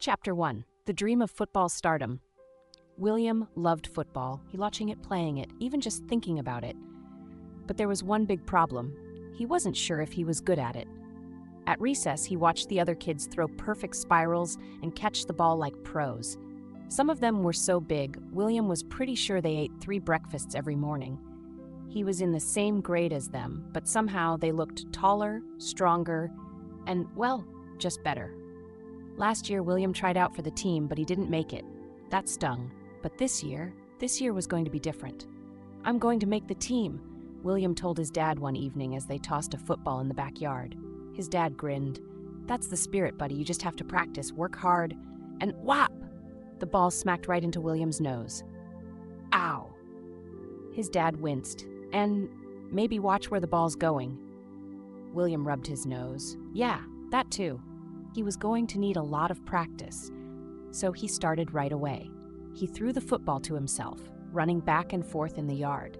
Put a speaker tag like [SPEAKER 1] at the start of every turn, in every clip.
[SPEAKER 1] Chapter 1. The Dream of Football Stardom. William loved football. He loved watching it, playing it, even just thinking about it. But there was one big problem. He wasn't sure if he was good at it. At recess, he watched the other kids throw perfect spirals and catch the ball like pros. Some of them were so big, William was pretty sure they ate 3 breakfasts every morning. He was in the same grade as them, but somehow they looked taller, stronger, and, well, just better. Last year, William tried out for the team, but he didn't make it. That stung. But this year was going to be different. "I'm going to make the team," William told his dad one evening as they tossed a football in the backyard. His dad grinned. "That's the spirit, buddy. You just have to practice, work hard, and whap!" The ball smacked right into William's nose. Ow! His dad winced. "And maybe watch where the ball's going." William rubbed his nose. "Yeah, that too." He was going to need a lot of practice, so he started right away. He threw the football to himself, running back and forth in the yard.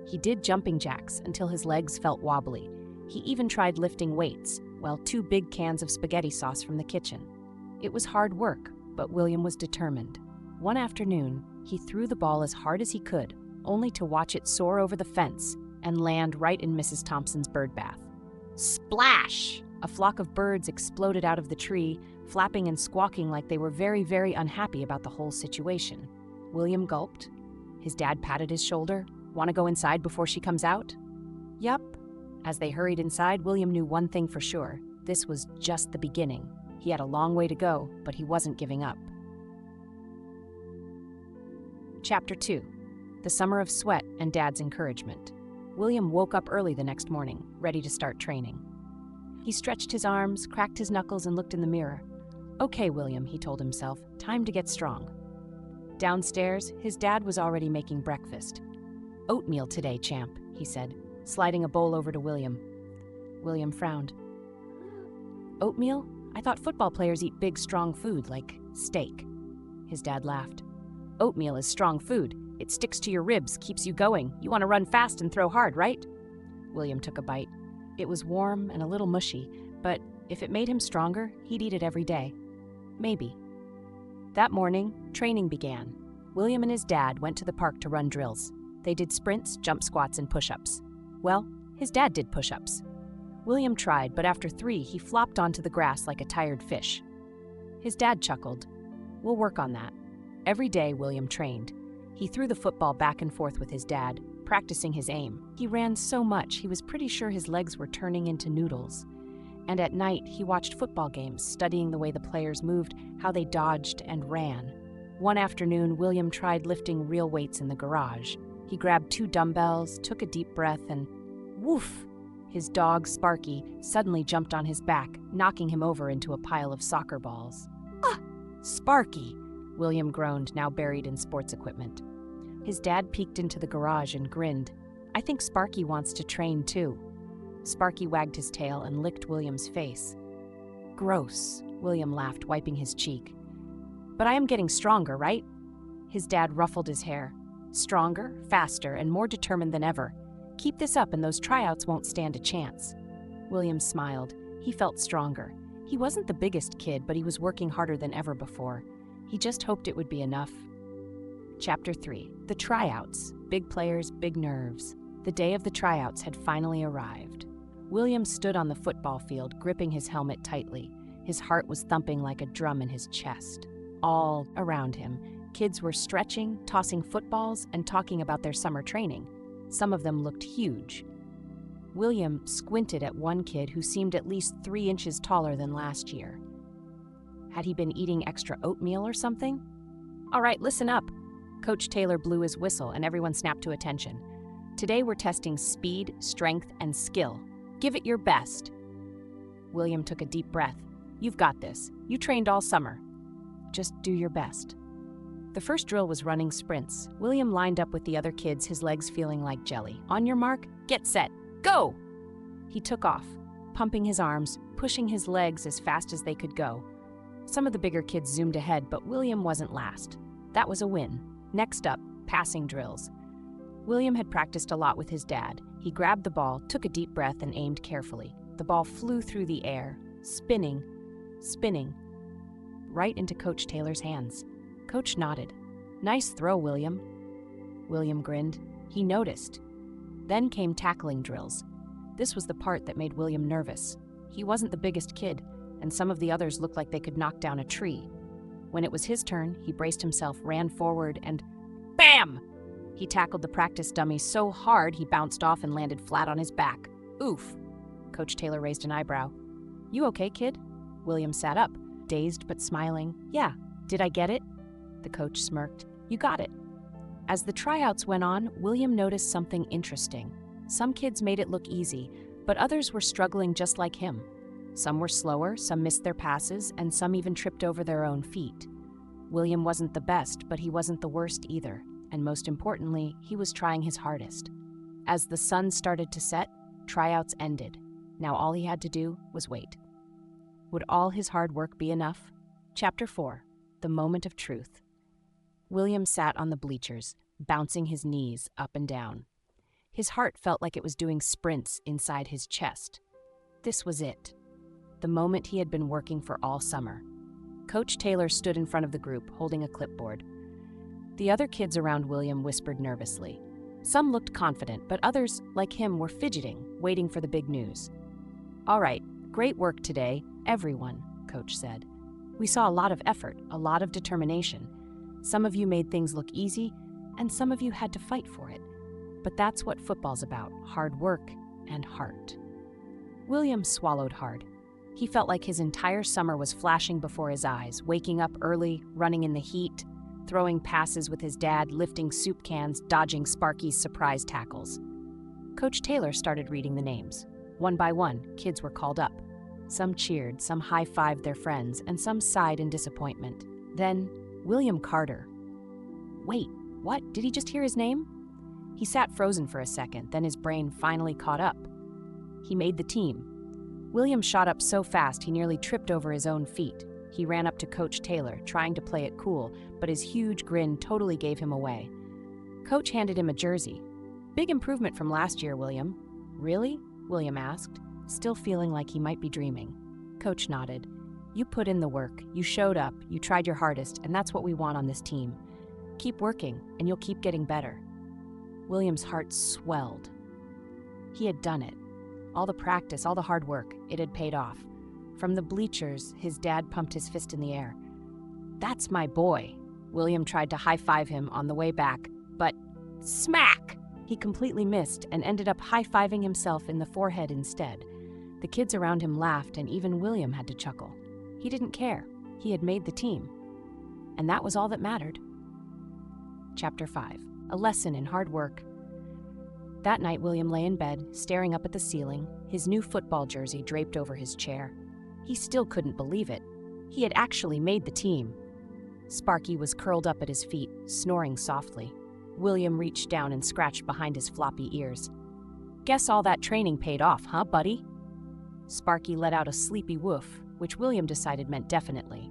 [SPEAKER 1] He did jumping jacks until his legs felt wobbly. He even tried lifting weights, while 2 big cans of spaghetti sauce from the kitchen. It was hard work, but William was determined. One afternoon, he threw the ball as hard as he could, only to watch it soar over the fence and land right in Mrs. Thompson's bird bath. Splash! A flock of birds exploded out of the tree, flapping and squawking like they were very, very unhappy about the whole situation. William gulped. His dad patted his shoulder. "Want to go inside before she comes out?" "Yup." As they hurried inside, William knew one thing for sure. This was just the beginning. He had a long way to go, but he wasn't giving up. Chapter 2. The Summer of Sweat and Dad's Encouragement. William woke up early the next morning, ready to start training. He stretched his arms, cracked his knuckles, and looked in the mirror. "Okay, William," he told himself, "time to get strong." Downstairs, his dad was already making breakfast. "Oatmeal today, champ," he said, sliding a bowl over to William. William frowned. "Oatmeal? I thought football players eat big, strong food, like steak." His dad laughed. "Oatmeal is strong food. It sticks to your ribs, keeps you going. You want to run fast and throw hard, right?" William took a bite. It was warm and a little mushy, but if it made him stronger, he'd eat it every day. Maybe. That morning, training began. William and his dad went to the park to run drills. They did sprints, jump squats, and push-ups. Well, his dad did push-ups. William tried, but after 3, he flopped onto the grass like a tired fish. His dad chuckled. "We'll work on that." Every day, William trained. He threw the football back and forth with his dad, practicing his aim. He ran so much, he was pretty sure his legs were turning into noodles. And at night, he watched football games, studying the way the players moved, how they dodged and ran. One afternoon, William tried lifting real weights in the garage. He grabbed 2 dumbbells, took a deep breath, and woof! His dog, Sparky, suddenly jumped on his back, knocking him over into a pile of soccer balls. "Ah! Sparky!" William groaned, now buried in sports equipment. His dad peeked into the garage and grinned. "I think Sparky wants to train too." Sparky wagged his tail and licked William's face. "Gross," William laughed, wiping his cheek. "But I am getting stronger, right?" His dad ruffled his hair. "Stronger, faster, and more determined than ever. Keep this up and those tryouts won't stand a chance." William smiled. He felt stronger. He wasn't the biggest kid, but he was working harder than ever before. He just hoped it would be enough. Chapter 3. The Tryouts. Big players, big nerves. The day of the tryouts had finally arrived. William stood on the football field, gripping his helmet tightly. His heart was thumping like a drum in his chest. All around him, kids were stretching, tossing footballs, and talking about their summer training. Some of them looked huge. William squinted at one kid who seemed at least 3 inches taller than last year. Had he been eating extra oatmeal or something? "All right, listen up." Coach Taylor blew his whistle and everyone snapped to attention. "Today we're testing speed, strength, and skill. Give it your best." William took a deep breath. "You've got this. You trained all summer. Just do your best." The first drill was running sprints. William lined up with the other kids, his legs feeling like jelly. "On your mark, get set, go!" He took off, pumping his arms, pushing his legs as fast as they could go. Some of the bigger kids zoomed ahead, but William wasn't last. That was a win. Next up, passing drills. William had practiced a lot with his dad. He grabbed the ball, took a deep breath, and aimed carefully. The ball flew through the air, spinning, spinning. right into Coach Taylor's hands. Coach nodded. "Nice throw, William." William grinned. He noticed. Then came tackling drills. This was the part that made William nervous. He wasn't the biggest kid, and some of the others looked like they could knock down a tree. When it was his turn, he braced himself, ran forward, and BAM! He tackled the practice dummy so hard he bounced off and landed flat on his back. Oof! Coach Taylor raised an eyebrow. "You okay, kid?" William sat up, dazed but smiling. "Yeah, did I get it?" The coach smirked. "You got it." As the tryouts went on, William noticed something interesting. Some kids made it look easy, but others were struggling just like him. Some were slower, some missed their passes, and some even tripped over their own feet. William wasn't the best, but he wasn't the worst either, and most importantly, he was trying his hardest. As the sun started to set, tryouts ended. Now all he had to do was wait. Would all his hard work be enough? Chapter 4. The Moment of Truth. William sat on the bleachers, bouncing his knees up and down. His heart felt like it was doing sprints inside his chest. This was it. The moment he had been working for all summer. Coach Taylor stood in front of the group, holding a clipboard. The other kids around William whispered nervously. Some looked confident, but others, like him, were fidgeting, waiting for the big news. "All right, great work today, everyone," Coach said. "We saw a lot of effort, a lot of determination. Some of you made things look easy, and some of you had to fight for it. But that's what football's about, hard work and heart." William swallowed hard. He felt like his entire summer was flashing before his eyes, waking up early, running in the heat, throwing passes with his dad, lifting soup cans, dodging Sparky's surprise tackles. Coach Taylor started reading the names. One by one, kids were called up. Some cheered, some high-fived their friends, and some sighed in disappointment. Then, William Carter. Wait, what? Did he just hear his name? He sat frozen for a second, then his brain finally caught up. He made the team. William shot up so fast he nearly tripped over his own feet. He ran up to Coach Taylor, trying to play it cool, but his huge grin totally gave him away. Coach handed him a jersey. "Big improvement from last year, William." "Really?" William asked, still feeling like he might be dreaming. Coach nodded. "You put in the work, you showed up, you tried your hardest, and that's what we want on this team. Keep working, and you'll keep getting better." William's heart swelled. He had done it. All the practice, all the hard work, it had paid off. From the bleachers, his dad pumped his fist in the air. "That's my boy." William tried to high-five him on the way back, but smack! He completely missed and ended up high-fiving himself in the forehead instead. The kids around him laughed, and even William had to chuckle. He didn't care. He had made the team. And that was all that mattered. Chapter 5. A Lesson in Hard Work. That night, William lay in bed, staring up at the ceiling, his new football jersey draped over his chair. He still couldn't believe it. He had actually made the team. Sparky was curled up at his feet, snoring softly. William reached down and scratched behind his floppy ears. "Guess all that training paid off, huh, buddy?" Sparky let out a sleepy woof, which William decided meant definitely.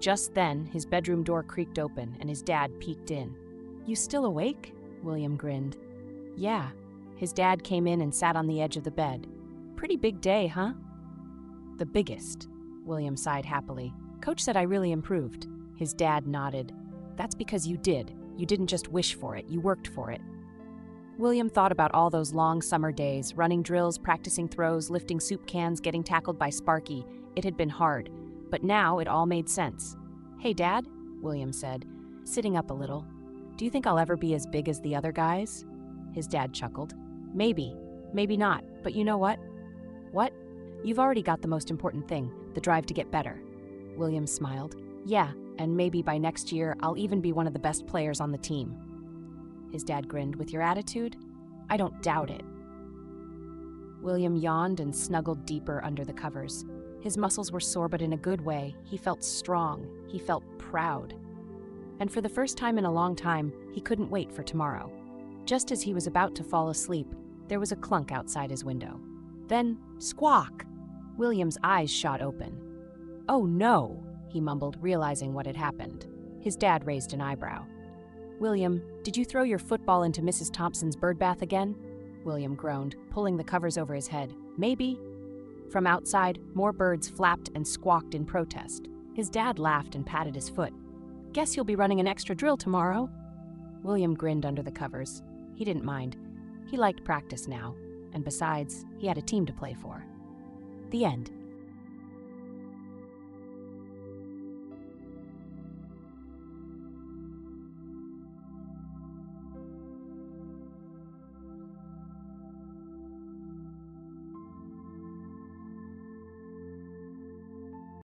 [SPEAKER 1] Just then, his bedroom door creaked open and his dad peeked in. "You still awake?" William grinned. "Yeah." His dad came in and sat on the edge of the bed. "Pretty big day, huh?" "The biggest," William sighed happily. "Coach said I really improved." His dad nodded. "That's because you did. You didn't just wish for it, you worked for it." William thought about all those long summer days, running drills, practicing throws, lifting soup cans, getting tackled by Sparky. It had been hard, but now it all made sense. "Hey, Dad," William said, sitting up a little. "Do you think I'll ever be as big as the other guys?" His dad chuckled. "Maybe, maybe not, but you know what?" "What?" "You've already got the most important thing, the drive to get better." William smiled. "Yeah, and maybe by next year, I'll even be one of the best players on the team." His dad grinned. "With your attitude? I don't doubt it." William yawned and snuggled deeper under the covers. His muscles were sore, but in a good way. He felt strong. He felt proud. And for the first time in a long time, he couldn't wait for tomorrow. Just as he was about to fall asleep, there was a clunk outside his window. Then, squawk! William's eyes shot open. "Oh no!" he mumbled, realizing what had happened. His dad raised an eyebrow. "William, did you throw your football into Mrs. Thompson's birdbath again?" William groaned, pulling the covers over his head. "Maybe." From outside, more birds flapped and squawked in protest. His dad laughed and patted his foot. "Guess you'll be running an extra drill tomorrow." William grinned under the covers. He didn't mind. He liked practice now, and besides, he had a team to play for. The end.